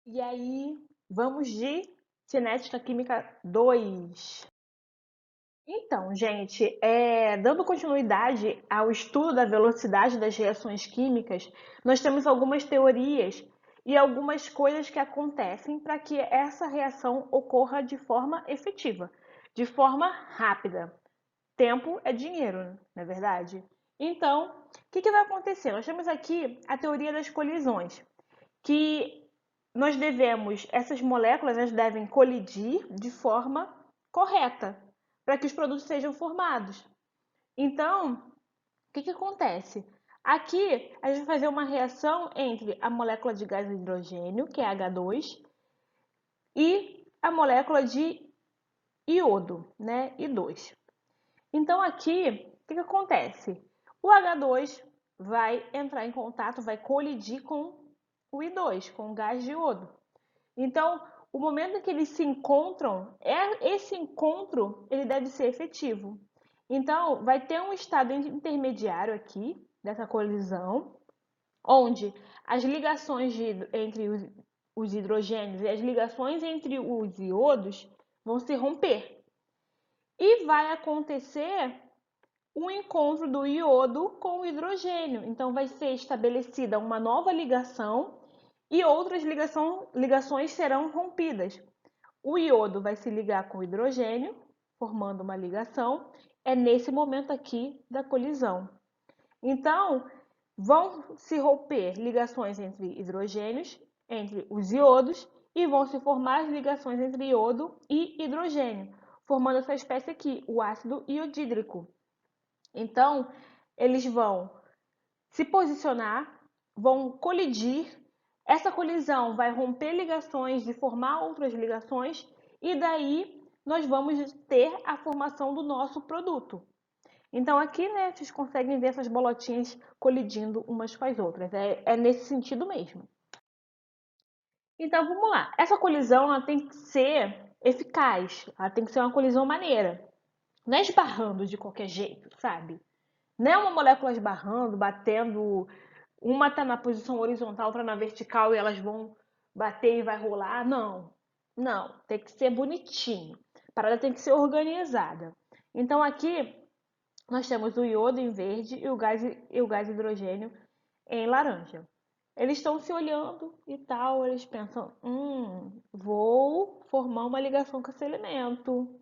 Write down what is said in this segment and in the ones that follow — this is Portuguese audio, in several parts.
E aí, vamos de cinética química 2. Então, gente, dando continuidade ao estudo da velocidade das reações químicas, nós temos algumas teorias e algumas coisas que acontecem para que essa reação ocorra de forma efetiva, de forma rápida. Tempo é dinheiro, não é verdade? Então, o que vai acontecer? Nós temos aqui a teoria das colisões, que essas moléculas elas devem colidir de forma correta para que os produtos sejam formados. Então, o que acontece? Aqui a gente vai fazer uma reação entre a molécula de gás hidrogênio, que é H2, e a molécula de iodo, né, I2. Então aqui, o que acontece? O H2 vai entrar em contato, vai colidir com o I2, com o gás de iodo. Então, o momento em que eles se encontram, esse encontro ele deve ser efetivo. Então, vai ter um estado intermediário aqui, dessa colisão, onde as ligações entre os hidrogênios e as ligações entre os iodos vão se romper. E vai acontecer o encontro do iodo com o hidrogênio. Então, vai ser estabelecida uma nova ligação e outras ligações serão rompidas. O iodo vai se ligar com o hidrogênio, formando uma ligação. É nesse momento aqui da colisão. Então, vão se romper ligações entre hidrogênios, entre os iodos, e vão se formar as ligações entre iodo e hidrogênio, formando essa espécie aqui, o ácido iodídrico. Então, eles vão se posicionar, vão colidir. Essa colisão vai romper ligações e formar outras ligações, e daí nós vamos ter a formação do nosso produto. Então, aqui, né, vocês conseguem ver essas bolotinhas colidindo umas com as outras. É nesse sentido mesmo. Então, vamos lá. Essa colisão ela tem que ser eficaz, ela tem que ser uma colisão maneira. Não é esbarrando de qualquer jeito, sabe? Não é uma molécula esbarrando, batendo. Uma está na posição horizontal, outra na vertical e elas vão bater e vai rolar. Não, não. Tem que ser bonitinho. A parada tem que ser organizada. Então aqui nós temos o iodo em verde e o gás hidrogênio em laranja. Eles estão se olhando e tal, eles pensam, vou formar uma ligação com esse elemento,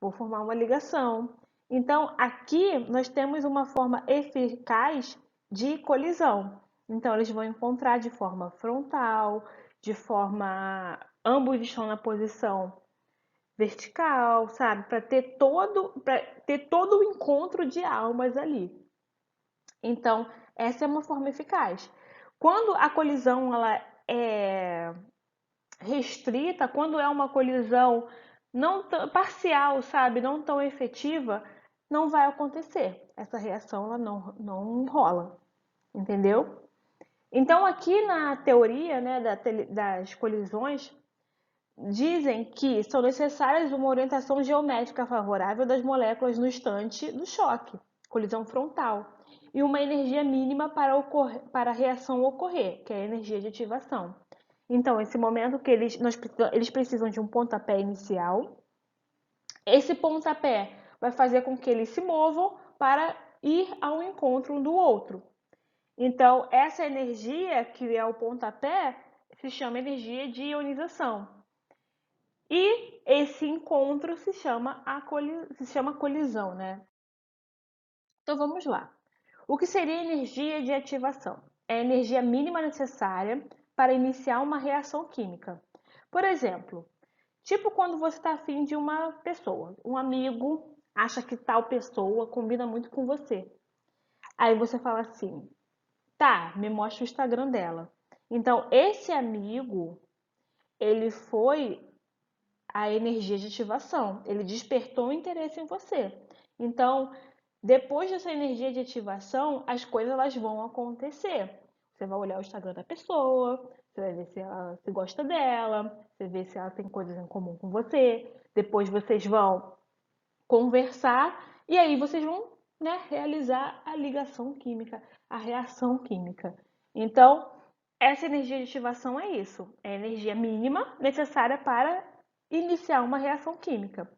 vou formar uma ligação. Então, aqui nós temos uma forma eficaz de colisão. Então, eles vão encontrar de forma frontal, de forma. Ambos estão na posição vertical, sabe? Para ter todo o encontro de almas ali. Então, essa é uma forma eficaz. Quando a colisão ela é restrita, quando é uma colisão não parcial, sabe, não tão efetiva, não vai acontecer. Essa reação ela não rola, entendeu? Então, aqui na teoria, né, das colisões, dizem que são necessárias uma orientação geométrica favorável das moléculas no instante do choque, colisão frontal, e uma energia mínima para a reação ocorrer, que é a energia de ativação. Então, esse momento que eles precisam de um pontapé inicial. Esse pontapé vai fazer com que eles se movam para ir ao encontro um do outro. Então, essa energia, que é o pontapé, se chama energia de ionização. E esse encontro se chama colisão, né? Então vamos lá. O que seria energia de ativação? É a energia mínima necessária para iniciar uma reação química. Por exemplo, tipo quando você está afim de uma pessoa, um amigo acha que tal pessoa combina muito com você. Aí você fala assim, tá, me mostra o Instagram dela. Então, esse amigo, ele foi a energia de ativação. Ele despertou um interesse em você. Então, depois dessa energia de ativação, as coisas elas vão acontecer. Você vai olhar o Instagram da pessoa, você vai ver se ela se gosta dela, você vê se ela tem coisas em comum com você. Depois vocês vão conversar e aí vocês vão, né, realizar a ligação química, a reação química. Então, Essa energia de ativação é isso, é a energia mínima necessária para iniciar uma reação química.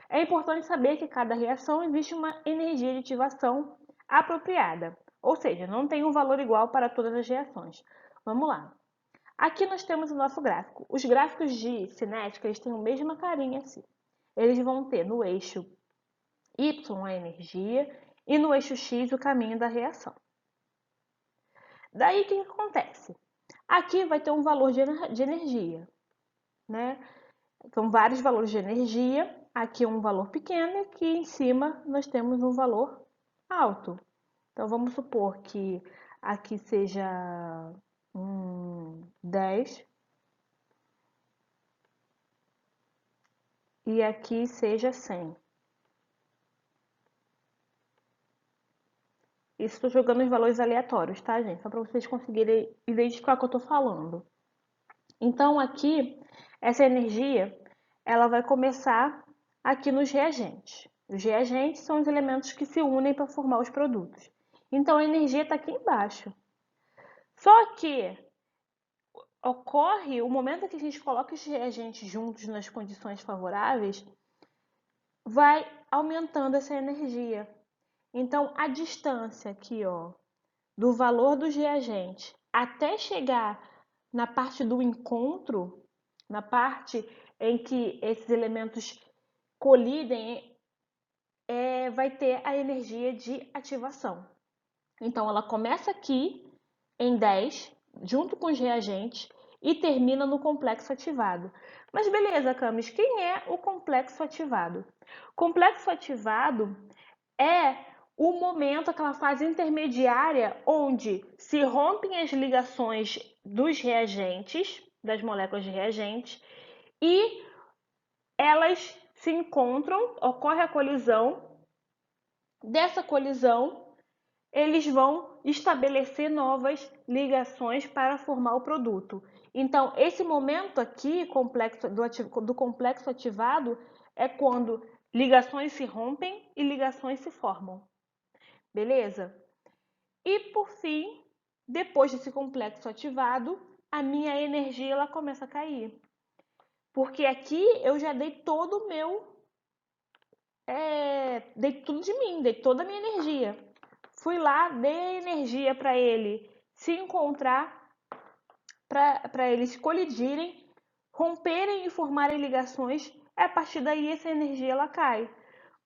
É importante saber que cada reação existe uma energia de ativação apropriada, ou seja, não tem um valor igual para todas as reações. Vamos lá. Aqui nós temos o nosso gráfico. Os gráficos de cinética eles têm a mesma carinha assim. Eles vão ter no eixo Y a energia e no eixo X o caminho da reação. Daí o que acontece? Aqui vai ter um valor de energia, né? São vários valores de energia. Aqui um valor pequeno e aqui em cima nós temos um valor alto. Então vamos supor que aqui seja 10 e aqui seja 100. Isso estou jogando os valores aleatórios, tá, gente? Só para vocês conseguirem identificar o que eu estou falando. Então aqui, essa energia, ela vai começar aqui nos reagentes. Os reagentes são os elementos que se unem para formar os produtos. Então a energia está aqui embaixo. Só que ocorre o momento que a gente coloca os reagentes juntos nas condições favoráveis, vai aumentando essa energia. Então a distância aqui, ó, do valor dos reagentes até chegar na parte do encontro, na parte em que esses elementos colidem, vai ter a energia de ativação. Então, ela começa aqui em 10, junto com os reagentes, e termina no complexo ativado. Mas beleza, Camis, quem é o complexo ativado? Complexo ativado é o momento, aquela fase intermediária, onde se rompem as ligações dos reagentes, das moléculas de reagentes, e elas se encontram, ocorre a colisão. Dessa colisão, eles vão estabelecer novas ligações para formar o produto. Então, esse momento aqui do complexo ativado é quando ligações se rompem e ligações se formam. Beleza? E por fim, depois desse complexo ativado, a minha energia ela começa a cair. Porque aqui eu já dei todo o meu. Dei tudo de mim, dei toda a minha energia. Fui lá, dei energia para ele se encontrar, para eles colidirem, romperem e formarem ligações. A partir daí essa energia ela cai.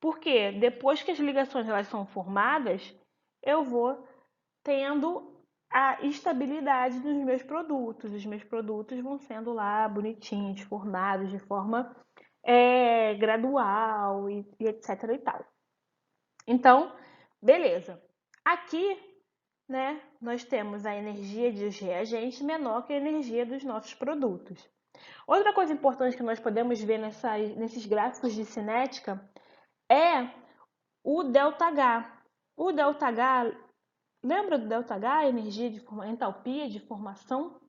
Porque depois que as ligações elas são formadas, eu vou tendo a estabilidade dos meus produtos. Os meus produtos vão sendo lá bonitinhos, formados de forma gradual e etc e tal. Então, beleza. Aqui, né, nós temos a energia dos reagentes menor que a energia dos nossos produtos. Outra coisa importante que nós podemos ver nesses gráficos de cinética é o ΔH. O ΔH, lembra do ΔH, entalpia de formação?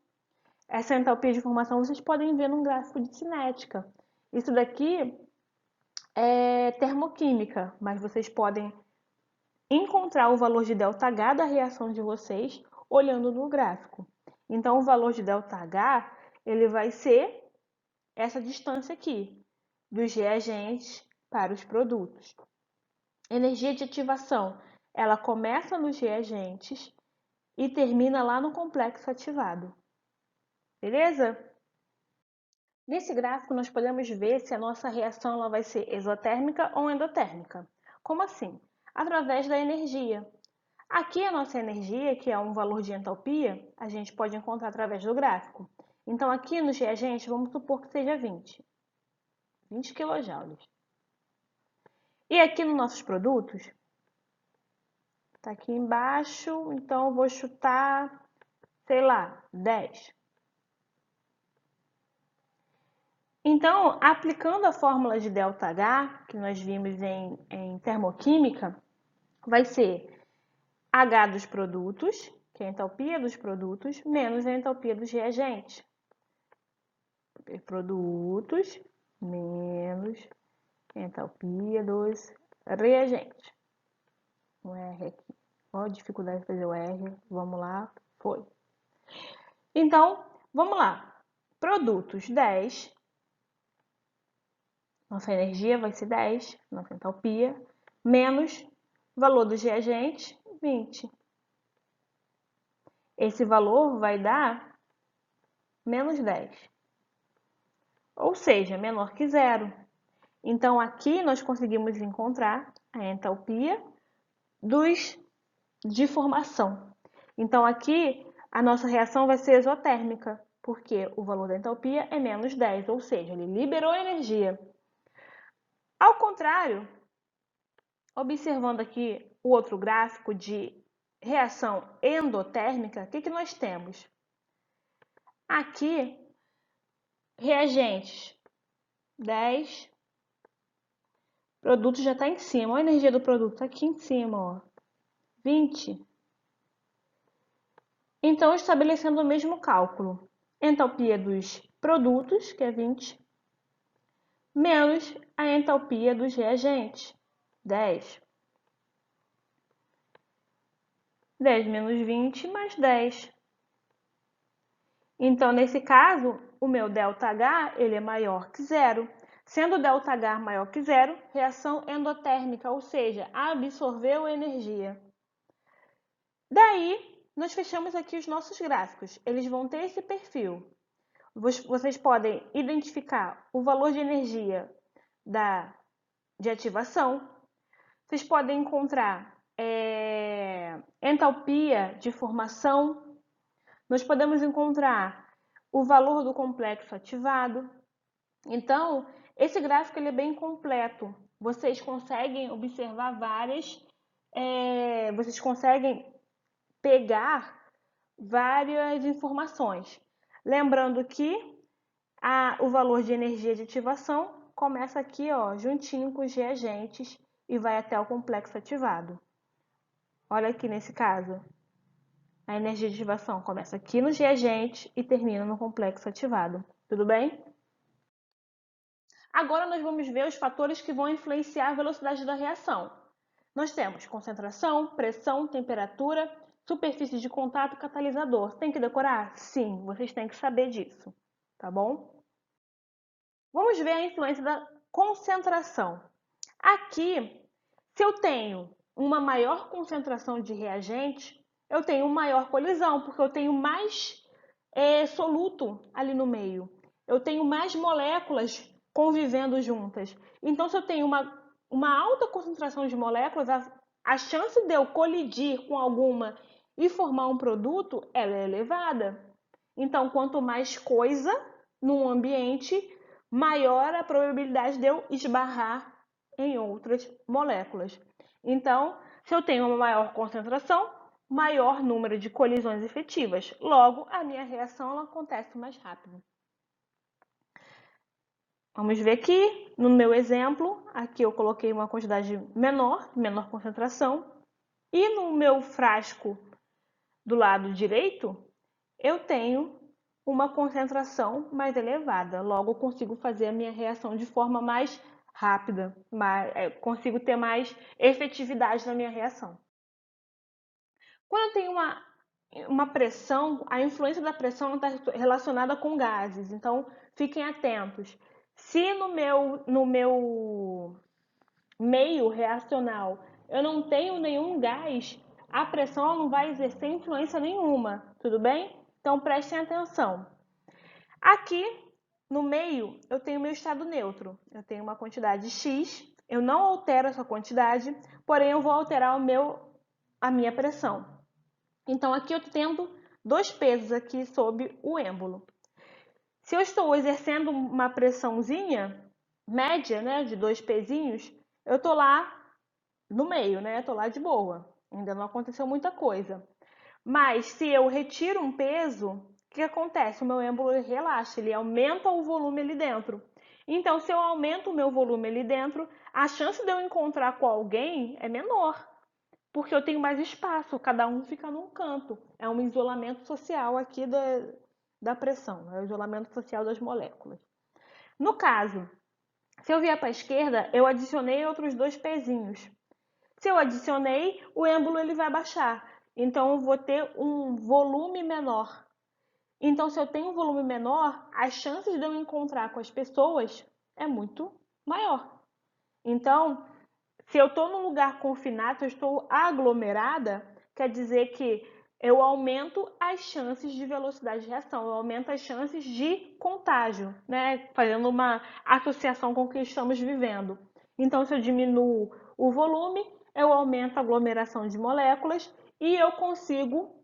Essa entalpia de formação vocês podem ver num gráfico de cinética. Isso daqui é termoquímica, mas vocês podem encontrar o valor de ΔH da reação de vocês olhando no gráfico. Então, o valor de ΔH ele vai ser essa distância aqui, dos reagentes para os produtos. Energia de ativação, ela começa nos reagentes e termina lá no complexo ativado. Beleza? Nesse gráfico, nós podemos ver se a nossa reação ela vai ser exotérmica ou endotérmica. Como assim? Através da energia. Aqui a nossa energia, que é um valor de entalpia, a gente pode encontrar através do gráfico. Então, aqui nos reagentes, vamos supor que seja 20 kJ. E aqui nos nossos produtos, está aqui embaixo, então eu vou chutar, sei lá, 10. Então, aplicando a fórmula de ΔH, que nós vimos em termoquímica, vai ser H dos produtos, que é a entalpia dos produtos, menos a entalpia dos reagentes. Produtos menos entalpia dos reagentes. Um R aqui. Ó, dificuldade de fazer o R. Vamos lá. Foi. Então, vamos lá. Produtos 10. Nossa energia vai ser 10, nossa entalpia, menos valor dos reagentes, 20. Esse valor vai dar menos 10. Ou seja, menor que zero. Então, aqui nós conseguimos encontrar a entalpia de formação. Então, aqui a nossa reação vai ser exotérmica, porque o valor da entalpia é menos 10, ou seja, ele liberou energia. Ao contrário, observando aqui o outro gráfico de reação endotérmica, o que nós temos? Aqui, reagentes 10, produto já está em cima, a energia do produto está aqui em cima, ó, 20. Então, estabelecendo o mesmo cálculo, entalpia dos produtos, que é 20, menos a entalpia dos reagentes, 10. 10 menos 20 mais 10. Então, nesse caso, o meu ΔH ele é maior que zero. Sendo ΔH maior que zero, reação endotérmica, ou seja, absorveu energia. Daí, nós fechamos aqui os nossos gráficos. Eles vão ter esse perfil. Vocês podem identificar o valor de energia de ativação. Vocês podem encontrar entalpia de formação. Nós podemos encontrar o valor do complexo ativado. Então, esse gráfico ele é bem completo. Vocês conseguem observar vocês conseguem pegar várias informações. Lembrando que o valor de energia de ativação começa aqui, ó, juntinho com os reagentes e vai até o complexo ativado. Olha aqui nesse caso. A energia de ativação começa aqui nos reagentes e termina no complexo ativado. Tudo bem? Agora nós vamos ver os fatores que vão influenciar a velocidade da reação. Nós temos concentração, pressão, temperatura, superfície de contato e catalisador. Tem que decorar? Sim, vocês têm que saber disso, tá bom? Vamos ver a influência da concentração. Aqui, se eu tenho uma maior concentração de reagente, eu tenho maior colisão, porque eu tenho mais soluto ali no meio. Eu tenho mais moléculas convivendo juntas. Então, se eu tenho uma alta concentração de moléculas, a chance de eu colidir com alguma e formar um produto, ela é elevada. Então, quanto mais coisa num ambiente, maior a probabilidade de eu esbarrar em outras moléculas. Então, se eu tenho uma maior concentração, maior número de colisões efetivas. Logo, a minha reação ela acontece mais rápido. Vamos ver aqui, no meu exemplo, aqui eu coloquei uma quantidade menor concentração, e no meu frasco do lado direito, eu tenho uma concentração mais elevada. Logo, eu consigo fazer a minha reação de forma mais rápida, consigo ter mais efetividade na minha reação. Quando eu tenho uma pressão, a influência da pressão está relacionada com gases, então fiquem atentos. Se no meu meio reacional eu não tenho nenhum gás, a pressão não vai exercer influência nenhuma, tudo bem? Então prestem atenção. Aqui no meio eu tenho meu estado neutro, eu tenho uma quantidade X, eu não altero essa quantidade, porém eu vou alterar a minha pressão. Então aqui eu tendo dois pesos aqui sob o êmbolo. Se eu estou exercendo uma pressãozinha média, né, de 2 pezinhos, eu estou lá no meio, né? Estou lá de boa. Ainda não aconteceu muita coisa. Mas se eu retiro um peso, o que acontece? O meu êmbolo relaxa, ele aumenta o volume ali dentro. Então, se eu aumento o meu volume ali dentro, a chance de eu encontrar com alguém é menor, porque eu tenho mais espaço, cada um fica num canto. É um isolamento social aqui da pressão, é o isolamento social das moléculas. No caso, se eu vier para a esquerda, eu adicionei outros 2 pezinhos. Se eu adicionei, o êmbolo ele vai baixar. Então, eu vou ter um volume menor. Então, se eu tenho um volume menor, as chances de eu encontrar com as pessoas é muito maior. Então, se eu estou num lugar confinado, se eu estou aglomerada, quer dizer que eu aumento as chances de velocidade de reação, eu aumento as chances de contágio, né? Fazendo uma associação com o que estamos vivendo. Então, se eu diminuo o volume, eu aumento a aglomeração de moléculas e eu consigo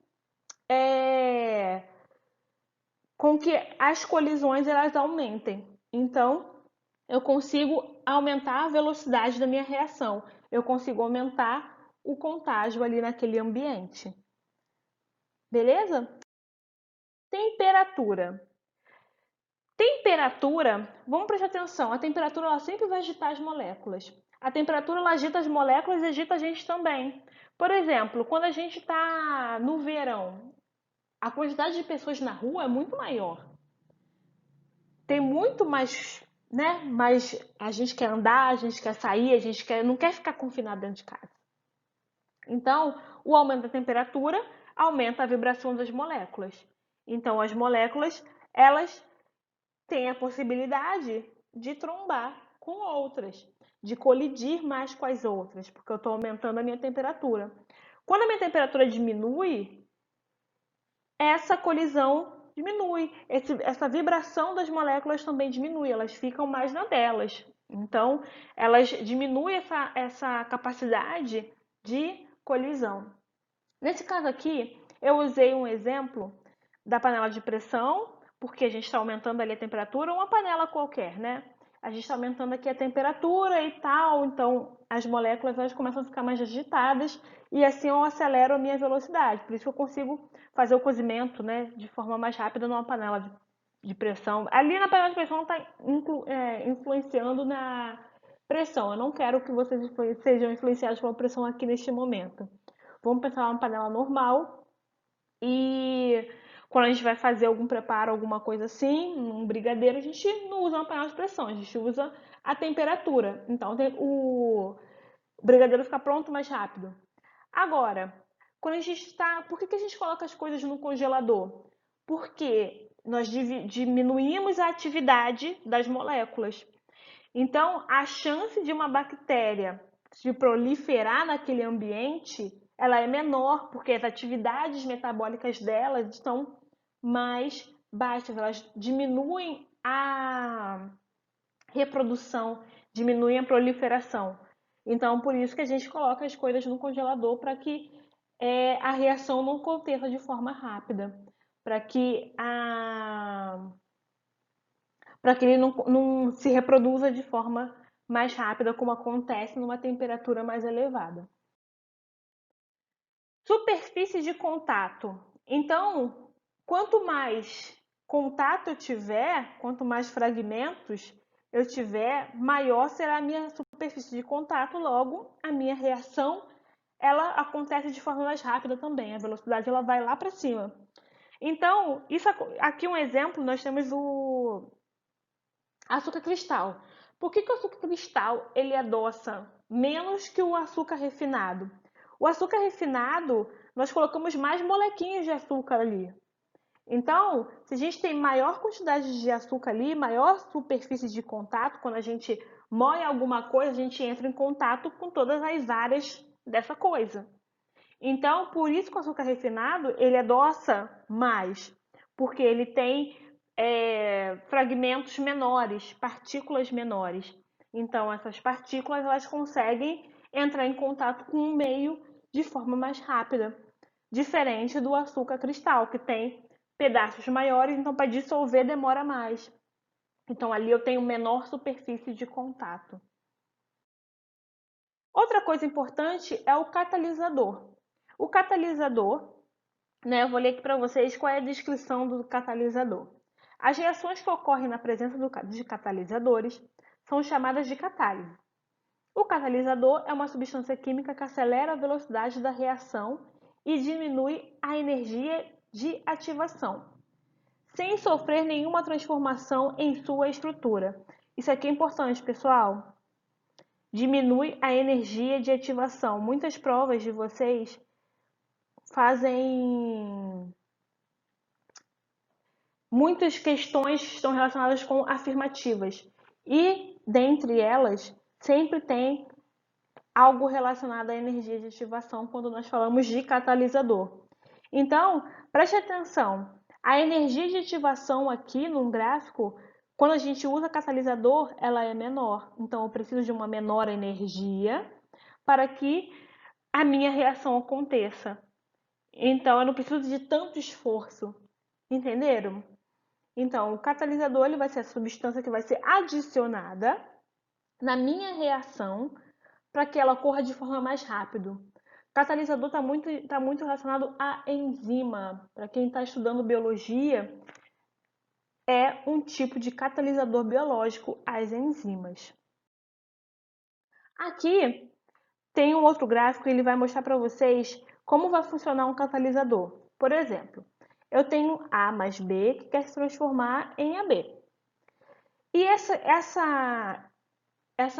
com que as colisões elas aumentem. Então, eu consigo aumentar a velocidade da minha reação, eu consigo aumentar o contágio ali naquele ambiente. Beleza? Temperatura. Temperatura, vamos prestar atenção, a temperatura ela sempre vai agitar as moléculas. A temperatura ela agita as moléculas e agita a gente também. Por exemplo, quando a gente está no verão, a quantidade de pessoas na rua é muito maior. Tem muito mais, né? Mas a gente quer andar, a gente quer sair, não quer ficar confinado dentro de casa. Então, o aumento da temperatura aumenta a vibração das moléculas. Então, as moléculas, elas têm a possibilidade de trombar com outras, de colidir mais com as outras, porque eu estou aumentando a minha temperatura. Quando a minha temperatura diminui, essa colisão diminui, essa vibração das moléculas também diminui, elas ficam mais na delas. Então, elas diminuem essa capacidade de colisão. Nesse caso aqui, eu usei um exemplo da panela de pressão, porque a gente está aumentando ali a temperatura, uma panela qualquer, né? A gente está aumentando aqui a temperatura e tal, então as moléculas elas começam a ficar mais agitadas e assim eu acelero a minha velocidade. Por isso que eu consigo fazer o cozimento, né, de forma mais rápida numa panela de pressão. Ali na panela de pressão está influenciando na pressão. Eu não quero que vocês sejam influenciados pela pressão aqui neste momento. Vamos pensar numa panela normal e quando a gente vai fazer algum preparo, alguma coisa assim, um brigadeiro, a gente não usa uma panela de pressão, a gente usa a temperatura. Então o brigadeiro fica pronto mais rápido. Agora, quando a gente está. Por que a gente coloca as coisas no congelador? Porque nós diminuímos a atividade das moléculas. Então, a chance de uma bactéria se proliferar naquele ambiente, ela é menor, porque as atividades metabólicas delas estão mais baixas, elas diminuem a reprodução, diminuem a proliferação. Então, por isso que a gente coloca as coisas no congelador para que a reação não aconteça de forma rápida, para que ele não se reproduza de forma mais rápida, como acontece numa temperatura mais elevada. Superfície de contato. Então, quanto mais contato eu tiver, quanto mais fragmentos eu tiver, maior será a minha superfície de contato, logo a minha reação ela acontece de forma mais rápida também, a velocidade ela vai lá para cima. Então, isso aqui um exemplo, nós temos o açúcar cristal. Por que o açúcar cristal ele adoça menos que o açúcar refinado? O açúcar refinado, nós colocamos mais molequinhas de açúcar ali. Então, se a gente tem maior quantidade de açúcar ali, maior superfície de contato, quando a gente moe alguma coisa, a gente entra em contato com todas as áreas dessa coisa. Então, por isso que o açúcar refinado, ele adoça mais, porque ele tem fragmentos menores, partículas menores. Então, essas partículas elas conseguem entrar em contato com o meio de forma mais rápida, diferente do açúcar cristal, que tem pedaços maiores, então para dissolver demora mais. Então, ali eu tenho menor superfície de contato. Outra coisa importante é o catalisador. O catalisador, né, eu vou ler aqui para vocês qual é a descrição do catalisador. As reações que ocorrem na presença de catalisadores são chamadas de catálise. O catalisador é uma substância química que acelera a velocidade da reação e diminui a energia de ativação, sem sofrer nenhuma transformação em sua estrutura. Isso aqui é importante, pessoal. Diminui a energia de ativação. Muitas provas de vocês fazem muitas questões estão relacionadas com afirmativas. E, dentre elas, sempre tem algo relacionado à energia de ativação quando nós falamos de catalisador. Então, preste atenção. A energia de ativação aqui no gráfico, quando a gente usa catalisador, ela é menor. Então, eu preciso de uma menor energia para que a minha reação aconteça. Então, eu não preciso de tanto esforço. Entenderam? Então, o catalisador ele vai ser a substância que vai ser adicionada na minha reação para que ela ocorra de forma mais rápido. Catalisador tá muito relacionado à enzima. Para quem está estudando biologia, é um tipo de catalisador biológico, as enzimas. Aqui tem um outro gráfico, ele vai mostrar para vocês como vai funcionar um catalisador. Por exemplo, eu tenho A mais B que quer se transformar em AB. E essa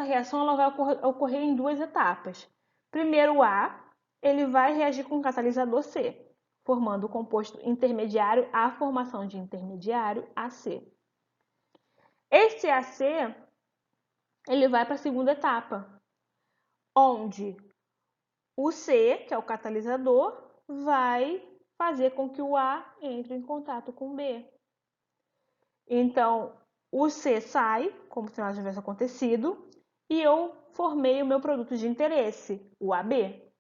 reação ela vai ocorrer em duas etapas. Primeiro, o A ele vai reagir com o catalisador C, formando o composto intermediário A formação de intermediário AC. Esse AC ele vai para a segunda etapa, onde o C, que é o catalisador, vai fazer com que o A entre em contato com o B. Então, o C sai, como se nada tivesse acontecido, e eu formei o meu produto de interesse, o AB.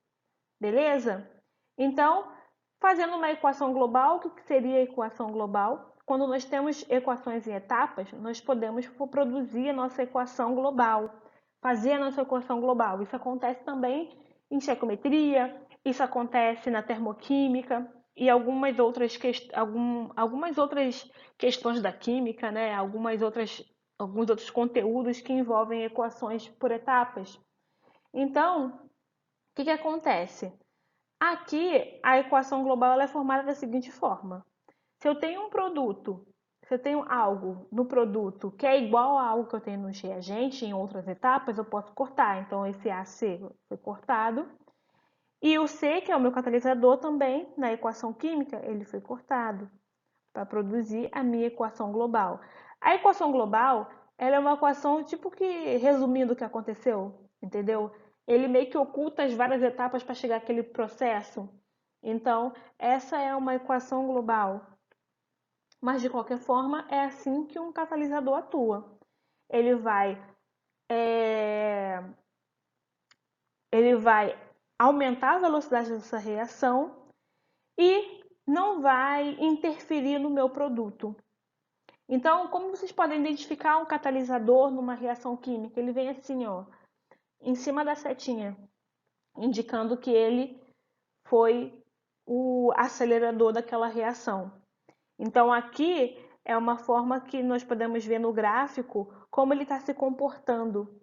Beleza? Então, fazendo uma equação global, o que seria a equação global? Quando nós temos equações em etapas, nós podemos produzir a nossa equação global, fazer a nossa equação global. Isso acontece também em estequiometria, isso acontece na termoquímica e algumas outras questões da química, né? Alguns outros conteúdos que envolvem equações por etapas. Então, o que acontece? Aqui, a equação global ela é formada da seguinte forma. Se eu tenho um produto, se eu tenho algo no produto que é igual a algo que eu tenho nos reagentes, em outras etapas, eu posso cortar. Então, esse AC foi cortado. E o C, que é o meu catalisador também, na equação química, ele foi cortado para produzir a minha equação global. A equação global, ela é uma equação tipo que resumindo o que aconteceu, entendeu? Ele meio que oculta as várias etapas para chegar àquele processo. Então, essa é uma equação global. Mas de qualquer forma, é assim que um catalisador atua. Ele vai, é... ele vai aumentar a velocidade dessa reação e não vai interferir no meu produto. Então, como vocês podem identificar um catalisador numa reação química? Ele vem assim, ó, em cima da setinha, indicando que ele foi o acelerador daquela reação. Então, aqui é uma forma que nós podemos ver no gráfico como ele está se comportando.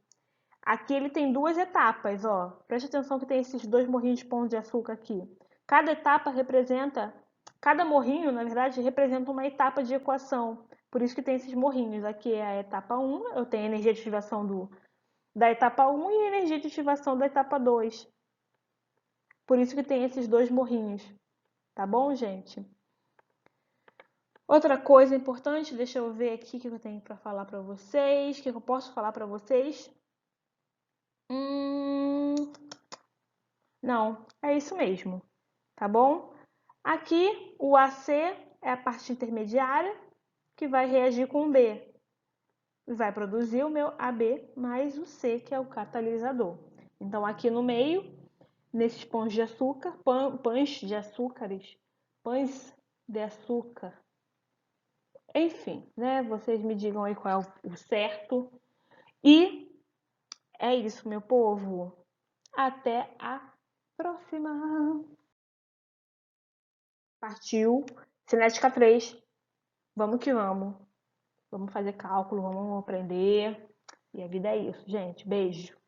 Aqui ele tem duas etapas, ó. Preste atenção que tem esses dois morrinhos de pão de açúcar aqui. Cada etapa representa, cada morrinho, na verdade, representa uma etapa de equação. Por isso que tem esses morrinhos. Aqui é a etapa 1, eu tenho a energia de ativação da etapa 1 e a energia de ativação da etapa 2. Por isso que tem esses dois morrinhos. Tá bom, gente? Outra coisa importante, deixa eu ver aqui o que eu tenho para falar para vocês, o que eu posso falar para vocês. Não, é isso mesmo, tá bom? Aqui o AC é a parte intermediária que vai reagir com o B. Vai produzir o meu AB mais o C, que é o catalisador. Então aqui no meio, nesses pães de açúcar, pães de açúcar, enfim, né? Vocês me digam aí qual é o certo. E é isso, meu povo. Até a próxima. Partiu. Cinética 3. Vamos que vamos. Vamos fazer cálculo, vamos aprender. E a vida é isso, gente. Beijo.